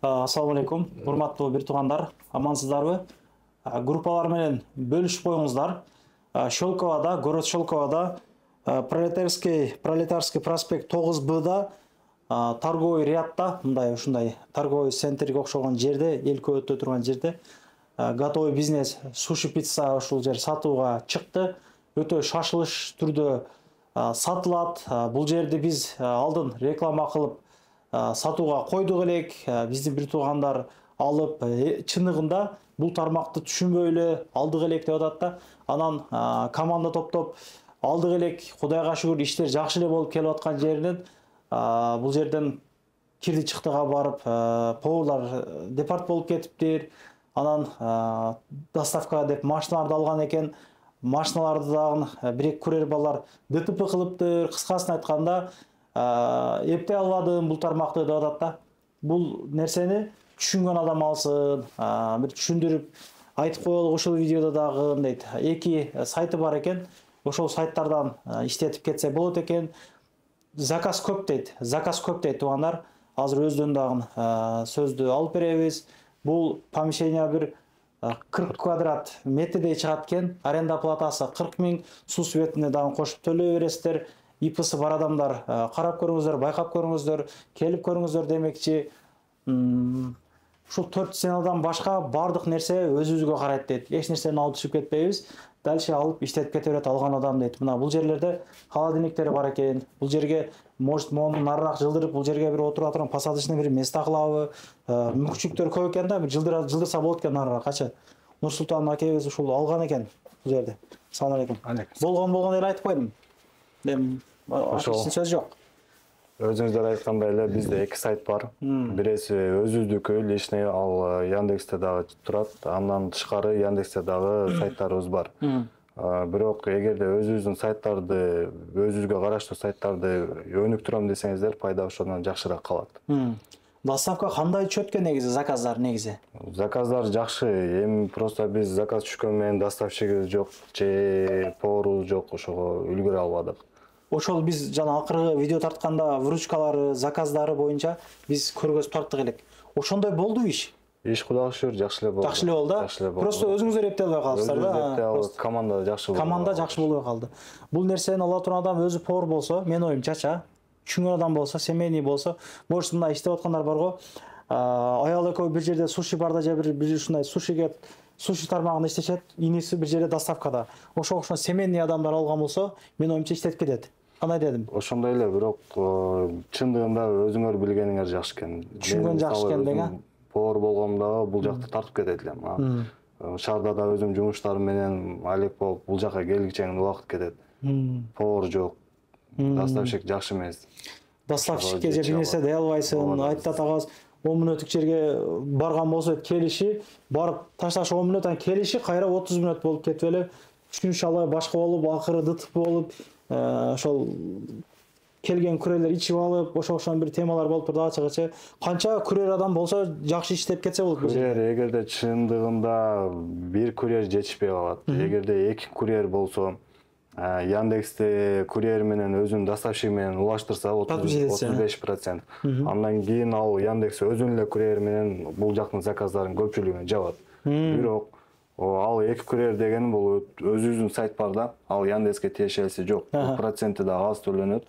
Ассаламу алейкум, урматтуу бир туугандар, амансыздарбы? Группалар менен бөлүшүп коюңуздар. Шелковада, город Шелковада, Пролетарский проспект 9Б-да, торговый рядта, ушундай торговый центрге окшогон жерде, эл көп өтө турган жерде, готовый бизнес суши пицца ушул жер сатууга чыкты. Өтө шашылыш түрдө сатылат. Бул жерди биз алдын реклама кылып сатууга койдук элек. Биздин бир туугандар алып, чыныгында бул тармакты түшүнбөй эле алдык элек деп атат да. Анан команда топтоп алдык элек. Кудайга шүгүр иштер жакшы эле болуп келип аткан жеринен бул жерден кирди чыктыга барып, поварлар департ болуп кетиптир. Анан доставка деп машиналарды алган экен. Машиналарды дагы бир-эки курьер балдар ДТП кылыптыр. Кыскасын айтканда, эптей албадым бул тармакты деп атат да. Бул нерсени түшүнгөн адам алсын, бир түшүндүрүп айтып коелук. Ошол видеодо дагы дейт, эки сайты бар экен. Ошол сайттардан иштетип кетсе болот экен. Заказ көп дейт туугандар. Азыр өздөн дагы сөздү алып беребиз. Бул помещение бир 40 квадрат метрдей чыгат экен. Аренда платасы 40 000, суу светине дагы кошуп төлөй бересиздер. ИПсы бар адамдар карап көрүңүздөр, байкап көрүңүздөр, келип көрүңүздөр демекчи. Ушул 4 стенадан башка бардык нерсе өзүбүзгө карайт дейт. Эч нерсени алып түшүп кетпейбиз. Дальше алып иштетип кете берет алган адам дейт. Мына бул жерлерде холодильниктер бар экен. Бул жерге может мону нарыраак жылдырып, бул жерге бир отуруп турган посадочный бир место кылабы. Мүмкүнчүлүктөр көп экен да, бир жылдырса болот экен нарыраак. Качы Нурсултан акебиз ушул алган экен бул жерде. Ассаламу алейкум. Болгон эле айтып койдум. Ошол сөз жок. Өзүңүздөр айткандай эле бизде эки сайт бар. Биреси өзүбүздүкү личный, ал Яндексте дагы турат. Андан тышкары Яндексте дагы сайттарыбыз бар. Бирок эгерде өзүбүздүн сайттарды, өзүбүзгө караштуу сайттарды өнүктүрөм десеңиздер, пайда ошондон жакшыраак калат. Доставка кандай чөт экен негизи, заказдар негизи? Заказдар жакшы. Эми просто биз заказ түшкөн менен доставщигибиз жок, же поварыбыз жок, ошого үлгүрө албадык. Ошол биз жана акыркы видео тартканда выручкалары, заказдары боюнча биз көргөзүп тарттык элек. Ошондой болду иш? Иш Кудайга шүгүр жакшы эле болду. Жакшы эле болду. Просто өзүңүздөр эптей албай калдыңыздар да. Команда жакшы болду. Команда жакшы болбой калды. Бул нерсени ала турган адам өзү повар болсо, менин оюмчача, түшүнгөн адам болсо, семейный болсо, может мындай иштеп аткандар бар го. Аял экөө бир жерде суши барда же бир ушундай суши тармагында иштешет, иниси бир жерде доставкада. Ошого семейный адамдар алган болсо, менин оюмча иштеп кетет. Кандай дедим? Ошондой эле, бирок чындыгында өзүңөр билгениңер жакшы экен. Түшүнгөн жакшы экен деген. Повар болгондо бул жакты тартып кетет элем. Шаарда да өзүм жумуштарым менен алек болуп бул жака келгичеңде убакыт кетет. Повар жок. Доставщик жакшы эмес. Доставщикке же бир нерсе дей албайсың. Айтат агабыз 10 мүнөттүк жерге барган болсо келиши, барып ташташ 10 мүнөттөн келиши кайра 30 мүнөт болуп кетип эле түшүнүш албай башка болуп, акыры ДТП болуп, ошол келген курьерлер ичип алып, ошол бир темалар болуп турду ачыгычы. Канча курьер адам болсо жакшы иштеп кетсе болот. Курьер эгерде чындыгында бир курьер жетишпей калат. Эгерде эки курьер болсо, Яндексте курьер менен өзүнүн доставщиги менен улаштырса 35%. Андан кийин ал Яндекс өзүнүн эле курьер менен бул жактын заказдарын көпчүлүгүн жабат. Бирок ал эки курьер деген бул өзүбүздүн сайт бар да, ал Яндекске тиешелиси жок. Проценти да аз төлөнөт.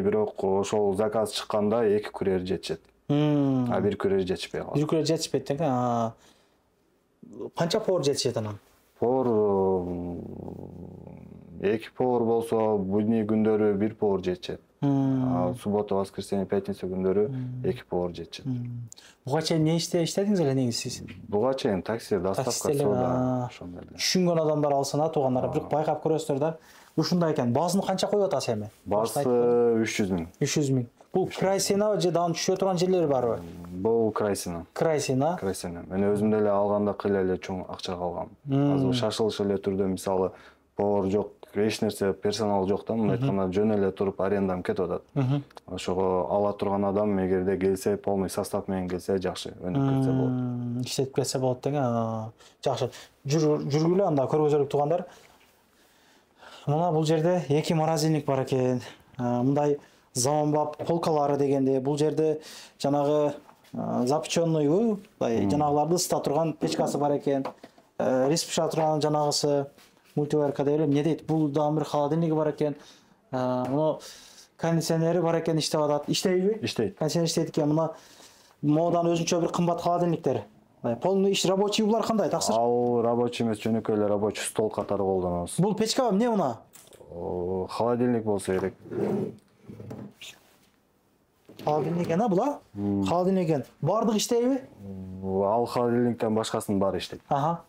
Бирок ошол заказ чыкканда эки курьер жетишет. Бир курьер жетишпей калат. Бир курьер жетишпейт экен. Канча повар жетишет анан? Повар эки повар болсо, будний күндөрү бир повар жетишет. Суббота, воскресенье, пятница күндөрү эки повар жетишет. Буга чейин не иштедиңиз эле негизи сиз? Буга чейин такси, доставка, соода. Түшүнгөн адамдар алсын туугандар, бирок байкап көрөсүздөр да. Ушундай экен. Базын канча коюп атасыз эми? Базы 300 000. 300 000. Бул край сена же дагы түшө турган жерлери барбы? Бул край сена. Край сена. Мен өзүм деле алганда кыйла эле чоң акча калгам. Азыр шашылыш эле түрдө мисалы повар жок, эч нерсе персонал жок да, мындай айтканда жөн эле туруп арендам кетип атат. Ошого ала турган адам эгерде келсе, полный состав менен келсе жакшы, өнүп кетсе болот. Иштетип кетсе болот деген. Жакшы. Жүргүлө анда көргөзөлүк туугандар. Мына бул жерде эки морозильник бар экен. Мындай заманбап полкалары дегенде бул жерде жанагы запеченныйбы, жанагыларды ысыта турган печкасы бар экен. Рис пиша турган жанагысы мультиварка деп элем. Не дейт? Бул дагы бир холодильниги бар экен. Мына кондиционери бар экен, иштеп атат. Иштейби? Иштейт. Кондиционер иштейт экен. Мына модадан өзүнчө бир кымбат холодильниктер. Полный иш рабочий булар кандай таксыр? Ал рабочий эмес, жөнөкөй эле рабочий стол катары колдонобуз. Бул печка эмне мына? Холодильник болсо керек. Холодильник экен, була? Холодильник экен. Бардык иштейби? Ал холодильниктен башкасын баары иштейт. Ага.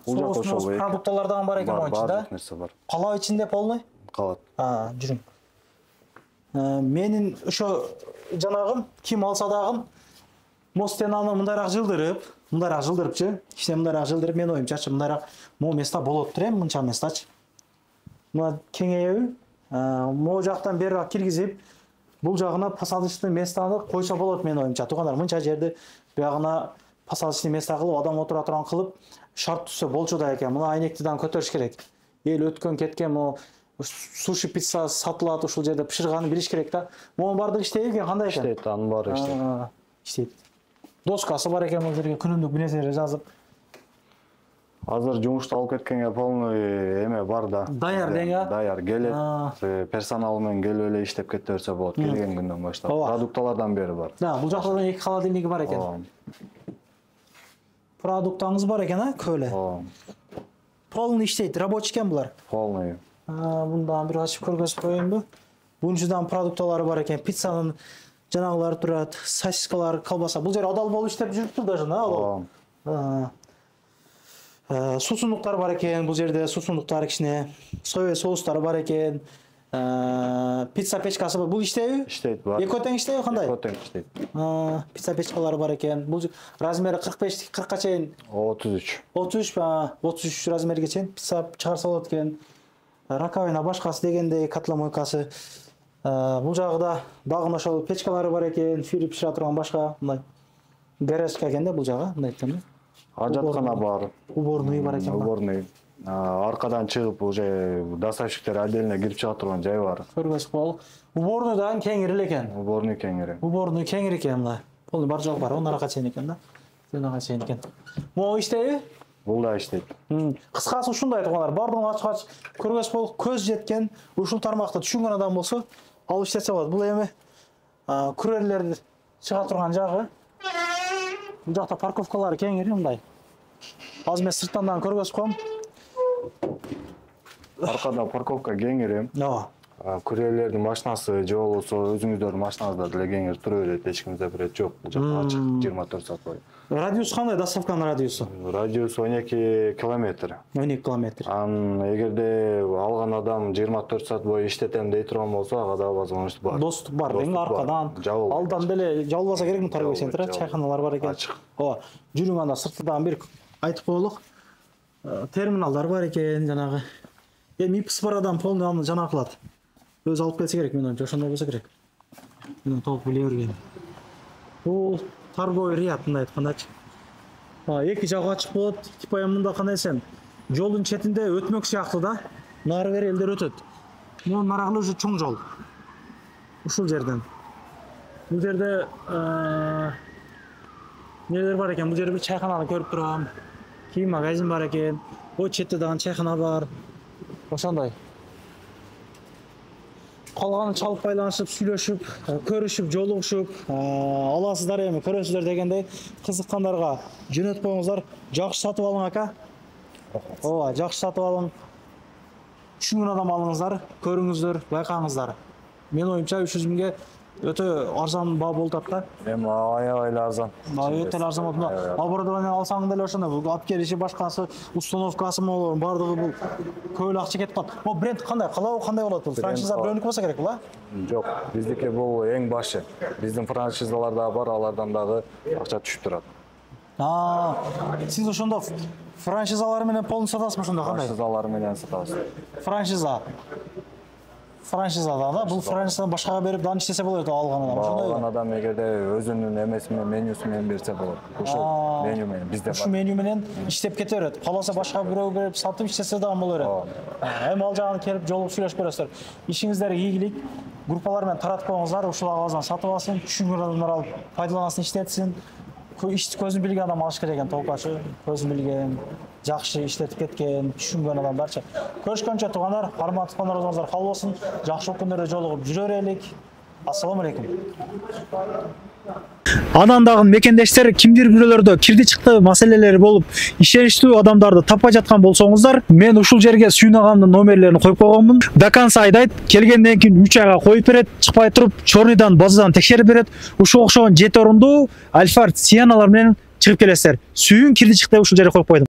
Бул жакта ошол продуктлардан бар экен моюнчу да? Баардык нерсе бар. Калаа ичинде полный? Калат. Жүрүң. Менин ошо жанагым ким алса дагы мостенаны мындайраак жылдырыпчы. Иште мындайраак жылдырып, мен оюмчачы мындайраак могу места болот тур мынча местачы. Мына кеңейеби? Могу жактан берирээк киргизип, бул жагына посадочный местаны койсо болот мен оюмча. Туугандар, мынча жерди буягына посадочный места кылып, адам отура турган кылып, шарт түзсө болчу да экен. Мына айнектидан көтөрүш керек. Эл өткөн кеткен могу суши пицца сатылат ушул жерде пышырганын билиш керек да. Могу бардык иштейт экен, кандай экен? Иштейт, анын баары иштейт. Иштейт. Доскасы бар экен бул жерге, күнүмдүк нерселер жазып. Азыр жумушту алып кеткенге полный эме бар да. Даяр дең, Даяр келет. Персонал менен келип эле иштеп кете берсе болот. Келген күндөн баштап. Продукталардан бери бар. Бул жакта да 2 холодильниги бар экен. Продуктаңыз бар экен, көп эле. Полный иштейт, рабочий экен булар. Полный. Bundan bir açıp көргөзүп коеюнбу? Bununcudan продукталары бар экен. Пиццанын жанагылары турат, сосискалар, колбаса. Бул жер адал болуп иштеп жүрүптүр даже, адал. Сусундуктар бар экен, бул жерде сусундуктар кичине, соя соустары бар экен. Пицца печкасы бар. Бул иштейби? Иштейт, бар. Экөө тең иштейби, кандай? Экөө тең иштейт. Пицца печкалары бар экен. Бул размери 45 40ка чейин. 33. 33 размерге чейин пицца чыгарса болот экен. Раковина башкасы дегендей, котломойкасы. Бул жагыда дагы ошол печкалары бар экен, фирип пишире турган башка, мындай. Гаражка экен да бул жагы, мындай айтканда. Ажаткана бар. Уборный бар экен. Уборный. Аркадан чыгып уже доставщиктер отдельно кирип чыга турган жай бар. Көргөзүп коелук. Уборныйдан кеңири эле экен. Уборный кеңири. Уборный кеңири экен мына. Полный бар жок бар, онарга чейин экен да. Онарга чейин экен. Могу иштейби? Бул да иштейт. Кыскасы ушундай туугандар, бардыгын ачкач көргөзүп коелук, көз жеткен, ушул тармакты түшүнгөн адам болсо, алып иштесе болот. Бул эми курьерлер чыга турган жагы. Бул жакта парковкалары кеңири мындай. Азыр мен сырттан дагы көргөзүп коем. Аркада парковка кеңири. Курьерлердин машинасы же болбосо өзүңүздөрдүн машинаңызда деле кеңири тура берет, эч ким запрет жок. Бул жакта ачык 24 саат бою. Радиус кандай, доставканын радиусу? Радиус 12 километр. 12 километр. Эгерде алган адам 24 саат бою иштетем дей турган болсо, ага да возможность бар. Доступ бар, аркадан, алдан деле жабылбаса керек торговый центр, чайханалар бар экен. Ооба, жүрүң анда сыртынан бир айтып коелук. Терминалдар бар экен, жанагы. Эми ипс бар адам полный аны жана кылат. Өзү алып келсе керек, мен оюмча ошондой болсо керек. Мен толук биле берген. Бул торговый ряд мындай айткандачы. Эки жагы ачык болот. Типа мында кандай десем, жолдун четинде өтмөк сыяктуу да. Нары бери элдер өтөт. Мунун нарагы уже чоң жол. Ушул жерден. Бул жерде нелер бар экен? Бул жерде бир чайхананы көрүп турам. Кийим магазин бар экен. О четте дагы чайхана бар. Ошондой. Калганы чалып байланышып, сүйлөшүп, көрүшүп, жолугушуп, аласыздар эми, көрөсүздөр дегендей кызыккандарга жөнөтүп коюңуздар. Жакшы сатып алың ака. Ооба, жакшы сатып алың. Түшүнгөн адам алыңыздар, көрүңүздөр, байкаңыздар. Мен оюмча 300 миңге өтө арзан баа болуп атат да. Эми аябай эле арзан. Өтө эле арзан болуп. Оборудование алсаң деле ошондой, алып келиши башкасы, установкасы могу бардыгы бул көп эле акча кетип калат. О бренд кандай? Калабы кандай болот бул? Франшиза бирөөнүкү болсо керек бул, Жок, биздики бул эң башы. Биздин франшизалар да бар, алардан дагы акча түшүп турат. Сиз ошондо франшизалар менен полный сатасызбы ошондо кандай? Франшизалар менен сатабыз. Франшизада да, бул франшизаны башкага берип дан иштесе болот алган адам. Алган адам эгерде өзүнүн эмеси менен, менюсу менен берсе болот. Ушул меню менен бизде бар. Ушу меню менен иштеп кете берет. Каласа башка бирөө берип сатып иштесе дагы боло берет. Эми ал жагын келип жолугуп сүйлөшүп көрөсүздөр. Ишиңиздерге ийгилик. группалар менен таратып коюңуздар, ушул агаздан сатып алсын, түшүнгөн адамдар алып пайдаланасын, иштетсин. Көзүн билген адам алыш керек экен, толкачы, көзүн билген, жакшы иштетип кеткен, түшүнгөн адамдарчы. Көрүшкөнчө туугандар, карматып коңдорубуздар кабыл болсун. Жакшы күндөрдө жолугуп жүрө берелик. Ассаламу алейкум. Анан дагы мекендештер кимдир бирөөлөрдө кирди чыкты маселелери болуп, ишеничтүү адамдарды таппай жаткан болсоңуздар, мен ушул жерге Сүйүн агамдын номерлерин коюп койгонмун. До конца айдайт, келгенден кийин 3 айга коюп берет, чыкпай туруп, чорныйдан, базадан текшерип берет. Ушул окшогон 7 орундуу Альфард Сианалар менен чыгып келесиздер. Сүйүн кирди чыкты ушул жерге коюп койдум.